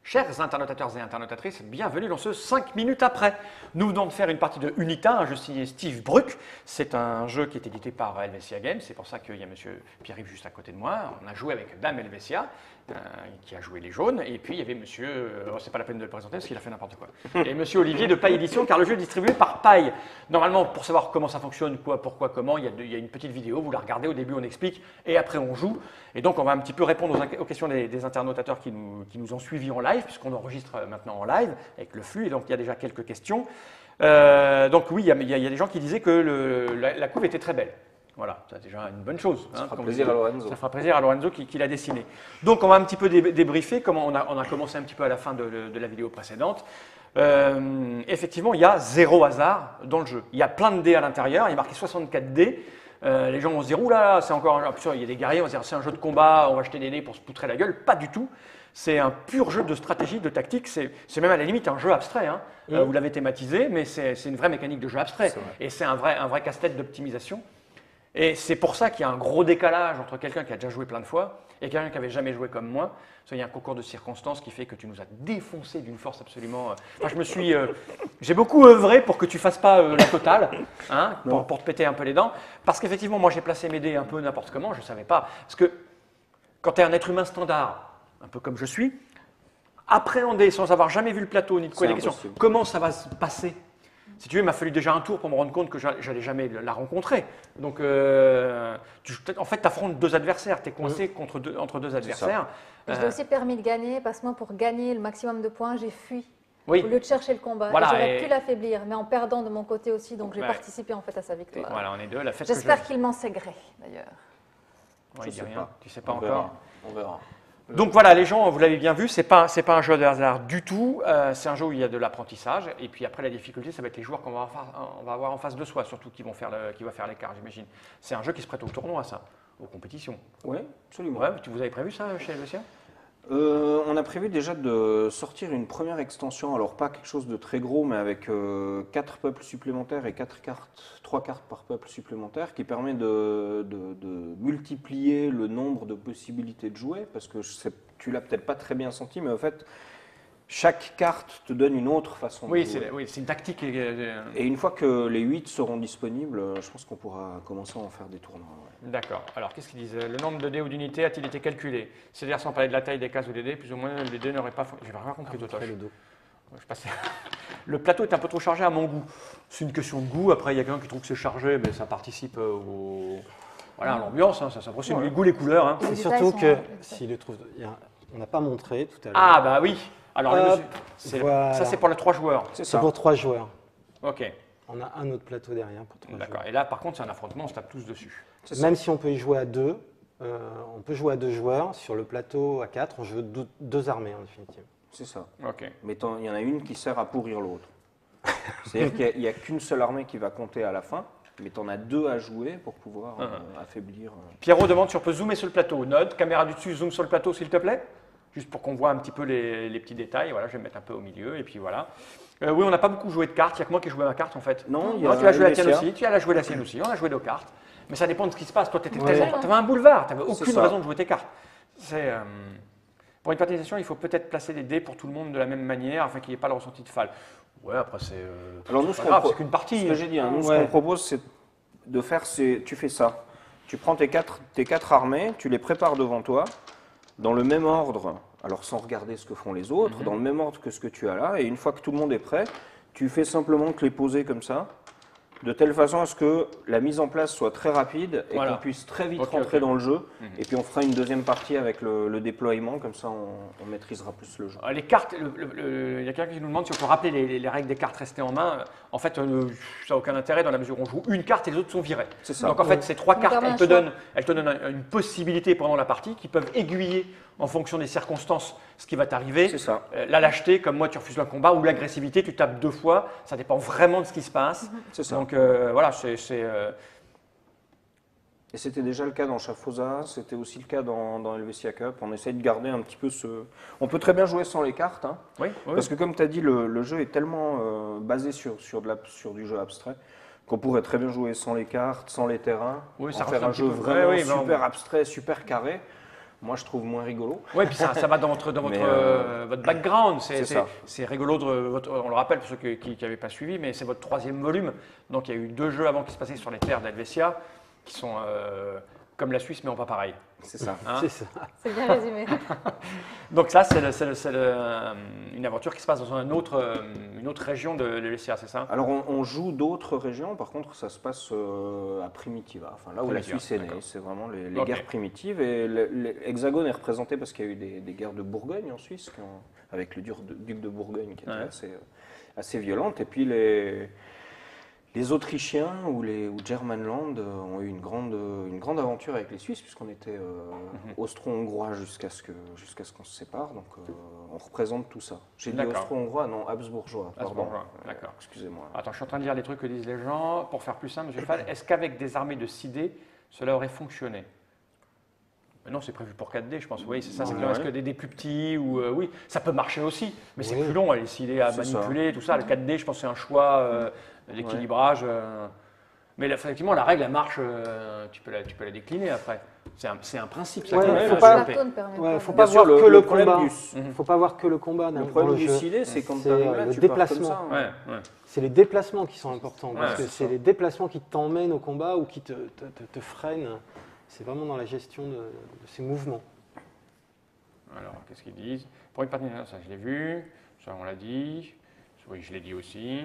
Chers internautateurs et internautatrices, bienvenue dans ce 5 minutes après. Nous venons de faire une partie de Unita, un jeu signé Steve Bruck. C'est un jeu qui est édité par Helvetia Games, c'est pour ça qu'il y a monsieur Pierre-Yves juste à côté de moi. On a joué avec Dame Helvetia, qui a joué les jaunes, et puis il y avait monsieur, c'est pas la peine de le présenter parce qu'il a fait n'importe quoi, et monsieur Olivier de Paille Édition, car le jeu est distribué par Paille. Normalement, pour savoir comment ça fonctionne, quoi, pourquoi, comment, il y a une petite vidéo, vous la regardez, au début on explique, et après on joue. Et donc on va un petit peu répondre aux questions des internautateurs qui nous ont suivis en live, puisqu'on enregistre maintenant en live avec le flux, et donc il y a déjà quelques questions. Donc oui, il y a des gens qui disaient que la couve était très belle. Voilà, c'est déjà une bonne chose. Ça fera plaisir à Lorenzo. Ça fera plaisir à Lorenzo qui l'a dessiné. Donc on va un petit peu débriefer, comme on a commencé un petit peu à la fin de la vidéo précédente. Effectivement, il y a zéro hasard dans le jeu. Il y a plein de dés à l'intérieur, il y a marqué 64 dés. Les gens vont se dire, oula, c'est encore un jeu. Il y a des guerriers, on va se dire, c'est un jeu de combat, on va acheter des dés pour se poutrer la gueule. Pas du tout. C'est un pur jeu de stratégie, de tactique. C'est même à la limite un jeu abstrait. Hein. Vous l'avez thématisé, mais c'est une vraie mécanique de jeu abstrait. Et c'est un vrai casse-tête d'optimisation. Et c'est pour ça qu'il y a un gros décalage entre quelqu'un qui a déjà joué plein de fois et quelqu'un qui n'avait jamais joué comme moi. Il y a un concours de circonstances qui fait que tu nous as défoncé d'une force absolument… Enfin, j'ai beaucoup œuvré pour que tu ne fasses pas la totale, hein, pour te péter un peu les dents. Parce qu'effectivement, moi, j'ai placé mes dés un peu n'importe comment, je ne savais pas. Parce que quand tu es un être humain standard, un peu comme je suis, appréhender sans avoir jamais vu le plateau ni de quoi des questions, comment ça va se passer? Si tu veux, il m'a fallu déjà un tour pour me rendre compte que j'allais jamais la rencontrer. Donc, en fait, tu affrontes deux adversaires, tu es coincé entre deux adversaires. Je t'ai aussi permis de gagner, parce que moi, pour gagner le maximum de points, j'ai fui. Oui. Au lieu de chercher le combat. Voilà, j'aurais pu l'affaiblir, mais en perdant de mon côté aussi, donc j'ai participé en fait à sa victoire. Voilà, on est deux. J'espère qu'il m'en sait gré, d'ailleurs. Ouais, Je sais pas. Tu sais pas On encore. verra. On verra. Donc voilà, les gens, vous l'avez bien vu, c'est pas un jeu de hasard du tout. C'est un jeu où il y a de l'apprentissage. Et puis après, la difficulté, ça va être les joueurs qu'on va avoir en face de soi, surtout qui va faire l'écart, j'imagine. C'est un jeu qui se prête au tournoi, ça, aux compétitions. Oui, absolument. Ouais, vous avez prévu ça chez Helvetia? On a prévu déjà de sortir une première extension, alors pas quelque chose de très gros, mais avec 4 peuples supplémentaires et 3 cartes par peuple supplémentaire, qui permet de multiplier le nombre de possibilités de jouer, parce que tu l'as peut-être pas très bien senti, mais en fait, chaque carte te donne une autre façon de jouer. Oui, c'est une tactique. Et une fois que les 8 seront disponibles, je pense qu'on pourra commencer à en faire des tournois. Ouais. D'accord. Alors, qu'est-ce qu'ils disent? Le nombre de dés ou d'unités a-t-il été calculé? C'est-à-dire, sans parler de la taille des cases ou des dés, plus ou moins, les dés n'auraient pas… J'ai rien compris de toi. Le plateau est un peu trop chargé à mon goût. C'est une question de goût. Après, il y a quelqu'un qui trouve que c'est chargé, mais ça participe à l'ambiance. Hein, ça c'est le goût, les couleurs. Hein. Et surtout que, s'il le trouve… On n'a pas montré tout à l'heure. Ah, bah oui. Alors, voilà. ça, c'est pour les 3 joueurs. C'est pour 3 joueurs. Ok. On a un autre plateau derrière pour 3 joueurs. D'accord. Et là, par contre, c'est un affrontement, on se tape tous dessus. Même si on peut y jouer à 2, on peut jouer à 2 joueurs. Sur le plateau à 4, on joue 2 armées en définitive. C'est ça. Ok. Mais il y en a une qui sert à pourrir l'autre. C'est-à-dire qu'il n'y a qu'une seule armée qui va compter à la fin, mais tu en as 2 à jouer pour pouvoir affaiblir. Pierrot demande si on peut zoomer sur le plateau. Node, caméra du dessus, zoom sur le plateau, s'il te plaît. Juste pour qu'on voit un petit peu les petits détails. Voilà, je vais me mettre un peu au milieu, et puis voilà. Oui, on n'a pas beaucoup joué de cartes. Il n'y a que moi qui ai joué ma carte, en fait. Non, tu as joué la tienne aussi. Tu as joué la sienne aussi. On a joué nos cartes. Mais ça dépend de ce qui se passe. Toi, tu avais un boulevard. Tu n'avais aucune raison de jouer tes cartes. Pour une participation, il faut peut-être placer des dés pour tout le monde de la même manière, afin qu'il n'y ait pas le ressenti de fall. Ouais, après, Alors nous, c'est qu'une partie. Ce que j'ai dit, nous, ce qu'on propose, c'est de faire, tu fais ça. Tu prends tes quatre armées, tu les prépares devant toi, dans le même ordre, alors sans regarder ce que font les autres, dans le même ordre que ce que tu as là, et une fois que tout le monde est prêt, tu fais simplement que les poser comme ça, de telle façon à ce que la mise en place soit très rapide et qu'on puisse très vite rentrer dans le jeu. Et puis on fera une deuxième partie avec le déploiement, comme ça on maîtrisera plus le jeu. Les cartes, il y a quelqu'un qui nous demande si on peut rappeler les règles des cartes restées en main. En fait, ça n'a aucun intérêt dans la mesure où on joue une carte et les autres sont virées. C'est ça. Donc en fait, ces 3 cartes, elles te donnent une possibilité pendant la partie qui peuvent aiguiller en fonction des circonstances ce qui va t'arriver. C'est ça. La lâcheté, comme moi, tu refuses un combat, ou l'agressivité, tu tapes 2 fois. Ça dépend vraiment de ce qui se passe. C'est ça. Donc voilà, Et c'était déjà le cas dans Schafosa, c'était aussi le cas dans Helvetia Cup. On essaye de garder un petit peu ce… On peut très bien jouer sans les cartes, hein, parce que comme tu as dit, le jeu est tellement basé sur du jeu abstrait qu'on pourrait très bien jouer sans les cartes, sans les terrains, ça faire un jeu vraiment super abstrait, super carré. moi je trouve moins rigolo. Oui, puis ça va dans votre votre background. c'est ça. C'est rigolo, on le rappelle pour ceux qui n'avaient pas suivi, mais c'est votre 3e volume. Donc il y a eu 2 jeux avant qui se passaient sur les terres d'Helvetia, qui sont comme la Suisse, mais en pas pareil. C'est ça. Hein? C'est ça. C'est bien résumé. Donc ça, c'est une aventure qui se passe dans une autre région de l'Helvetia, c'est ça? Alors on joue d'autres régions, par contre ça se passe à Primitiva, enfin là où la Primitiva, Suisse est née, d'accord. c'est vraiment les Ok. guerres primitives. Et l'Hexagone est représenté parce qu'il y a eu des guerres de Bourgogne en Suisse, avec le duc de Bourgogne qui était assez violente. Et puis les Autrichiens ou Germanland ont eu une grande aventure avec les Suisses, puisqu'on était austro-hongrois jusqu'à ce qu'on se sépare. Donc on représente tout ça. J'ai dit D'accord. austro-hongrois, non, habsbourgeois. Pardon. Habsbourgeois, d'accord. Excusez-moi. Attends, je suis en train de lire les trucs que disent les gens. Pour faire plus simple, M. Fall, est-ce qu'avec des armées de 6D, cela aurait fonctionné? Mais non, c'est prévu pour 4D, je pense. Oui, c'est ça. C'est Ouais. est-ce que des plus petits ou oui, ça peut marcher aussi, mais c'est Oui. plus long. Les 6D à C'est ça. manipuler, tout ça. Le 4D, je pense, que c'est un choix d'équilibrage. Mais effectivement, la règle, elle marche. Tu peux la décliner après. C'est un principe. Ça Ouais, qu'on faut a Le pas- développé. plateau ne permet Ouais, pas faut de- pas Bien sûr, voir que le problème combat. Faut pas voir que le combat dans Le problème le du jeu. sidé, c'est quand C'est, tu arrives là, le tu pars comme déplacement. ça. Ouais, ouais. C'est les déplacements qui sont importants, parce Ouais, que c'est c'est ça. les déplacements qui t'emmènent au combat ou qui te freinent. C'est vraiment dans la gestion de ces mouvements. Alors, qu'est-ce qu'ils disent? Pour une partie, ça je l'ai vu, ça on l'a dit, oui je l'ai dit aussi.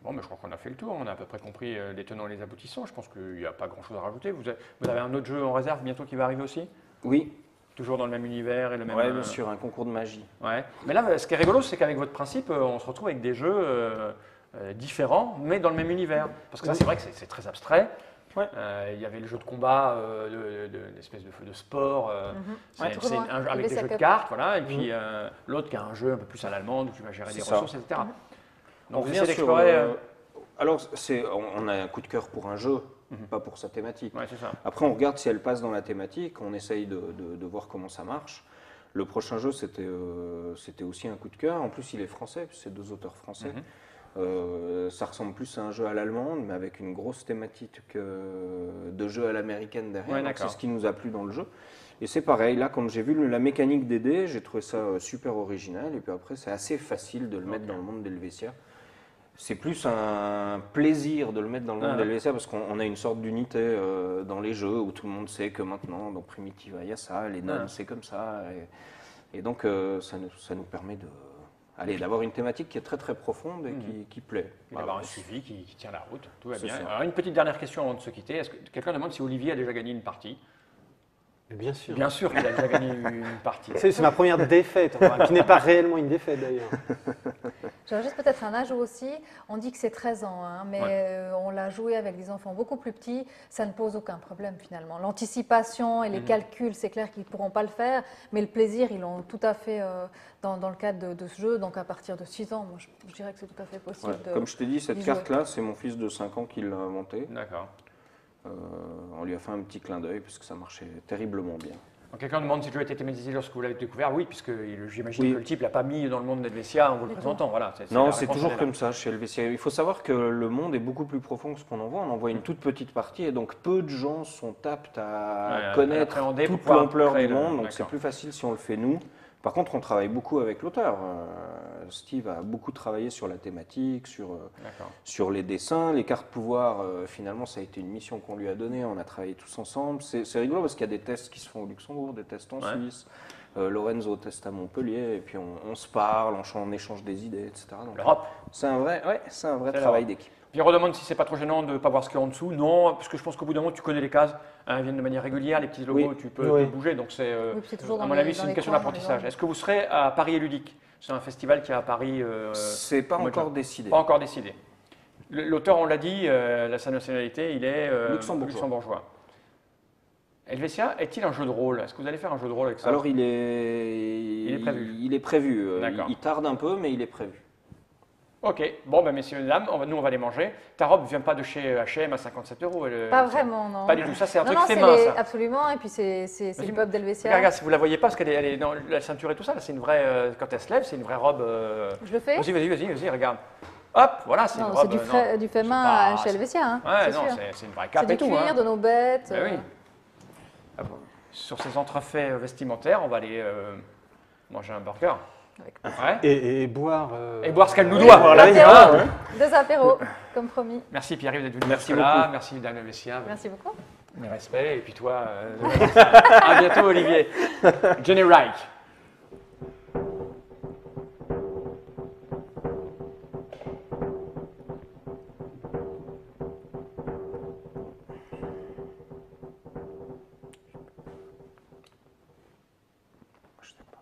Bon, mais je crois qu'on a fait le tour, on a à peu près compris les tenants et les aboutissants. Je pense qu'il n'y a pas grand-chose à rajouter. Vous avez un autre jeu en réserve bientôt qui va arriver aussi? Oui, Toujours dans le même univers et le même. ouais, bien sûr, un concours de magie. Ouais. Mais là, ce qui est rigolo, c'est qu'avec votre principe, on se retrouve avec des jeux différents, mais dans le même univers. Parce que ça, c'est vrai que c'est très abstrait. Ouais. Il y avait le jeu de combat, l'espèce de sport, Ouais, c'est autrement, avec des Helvetia jeux de Cup. cartes, voilà. Et puis l'autre qui a un jeu un peu plus à l'allemande où tu vas gérer des C'est ça. ressources, etc. On Donc vous revient essayez sur. d'explorer. Alors, on a un coup de cœur pour un jeu, pas pour sa thématique. Ouais, c'est ça. Après, on regarde si elle passe dans la thématique, on essaye de voir comment ça marche. Le prochain jeu, c'était aussi un coup de cœur. En plus, il est français, puis c'est 2 auteurs français. Ça ressemble plus à un jeu à l'allemande, mais avec une grosse thématique de jeu à l'américaine derrière. Ouais, Donc, c'est d'accord. ce qui nous a plu dans le jeu. Et c'est pareil, là, quand j'ai vu la mécanique des dés, j'ai trouvé ça super original. Et puis après, c'est assez facile de le mettre dans le monde d'Helvetia. C'est plus un plaisir de le mettre dans le monde d'Helvetia parce qu'on a une sorte d'unité dans les jeux où tout le monde sait que maintenant, dans Primitiva, il y a ça, les nonnes, c'est comme ça. Et donc, ça nous permet d'avoir une thématique qui est très très profonde et qui plaît. Et d'avoir un suivi qui tient la route. Tout va C'est bien. ça. Alors, une petite dernière question avant de se quitter. Est-ce que quelqu'un demande si Olivier a déjà gagné une partie? Mais bien sûr. Bien sûr qu'il a déjà gagné une partie. C'est ma première défaite, enfin, qui n'est pas réellement une défaite d'ailleurs. J'aurais juste peut-être un ajout aussi. On dit que c'est 13 ans, hein, mais on l'a joué avec des enfants beaucoup plus petits. Ça ne pose aucun problème finalement. L'anticipation et les calculs, c'est clair qu'ils ne pourront pas le faire, mais le plaisir, ils l'ont tout à fait dans le cadre de ce jeu. Donc à partir de 6 ans, moi, je dirais que c'est tout à fait possible. Ouais. Comme je t'ai dit, cette d'y jouer. carte-là, c'est mon fils de 5 ans qui l'a inventée. D'accord. On lui a fait un petit clin d'œil parce que ça marchait terriblement bien. Donc, quelqu'un demande si le jeu a été thématisé lorsque vous l'avez découvert. Oui, puisque j'imagine Oui. que le type l'a pas mis dans le monde d'Helvetia en vous le présentant. Voilà, Non, la c'est réponse, toujours elle est là. comme ça chez Helvetia. Il faut savoir que le monde est beaucoup plus profond que ce qu'on en voit. On en voit une toute petite partie et donc peu de gens sont aptes Ouais, à à connaître l'appréhender pour toute pouvoir l'ampleur créer du le- monde. Donc c'est d'accord. plus facile si on le fait nous. Par contre, on travaille beaucoup avec l'auteur. Steve a beaucoup travaillé sur la thématique, D'accord. sur les dessins, les cartes pouvoir. Finalement, ça a été une mission qu'on lui a donnée. On a travaillé tous ensemble. C'est rigolo parce qu'il y a des tests qui se font au Luxembourg, des tests en Suisse. Lorenzo teste à Montpellier et puis on se parle, on échange des idées, etc. Donc, L'Europe. c'est un vrai C'est travail l'Europe. d'équipe. Pierrot demande si c'est pas trop gênant de ne pas voir ce qu'il y a en dessous. Non, parce que je pense qu'au bout d'un moment, tu connais les cases. Elles viennent de manière régulière, les petits logos, Oui. tu peux Oui. bouger. Donc, c'est, Oui, puis c'est toujours à dans mon les- avis, dans c'est une les question coins, dans les d'apprentissage. angles. Est-ce que vous serez à Paris et Ludique? C'est un festival qui est à Paris. C'est pas au mois de encore juin. décidé. Pas encore décidé. L'auteur, on l'a dit, sa nationalité, il est luxembourgeois. Helvetia est-il un jeu de rôle? Est-ce que vous allez faire un jeu de rôle avec ça? Alors il est prévu. Il est prévu. D'accord. Il tarde un peu, mais il est prévu. Ok, bon, ben, messieurs et dames, nous on va les manger. Ta robe ne vient pas de chez H&M à 57 €. Pas vraiment, non. Pas du tout, ça c'est un Non, truc non, fait c'est main, les- ça. absolument. Et puis c'est Vas-y, le peuple d'Helvetia. Regarde, si vous la voyez pas, parce qu'elle est dans la ceinture et tout ça, là, c'est une vraie. Quand elle se lève, c'est une vraie robe. Je le fais? Vas-y, regarde. Hop, voilà, c'est une Non, robe. c'est du fait main pas- chez Helvetia. Hein, Ouais, c'est non, sûr. c'est une vraie C'est cape du et tout. cuir, Hein. de nos bêtes. Ben oui. sur ces entrefaits vestimentaires, on va aller manger un burger. Avec Ouais. Et boire. Et boire ce qu'elle nous doit. Voilà, Deux il y a, apéros. ouais. Deux apéros, comme promis. Merci Pierre-Yves d'être venu Merci là. beaucoup. Merci Daniel Messia. Merci beaucoup. Mes respects. Et puis toi, à bientôt Olivier. Jenny Reich. Je sais pas.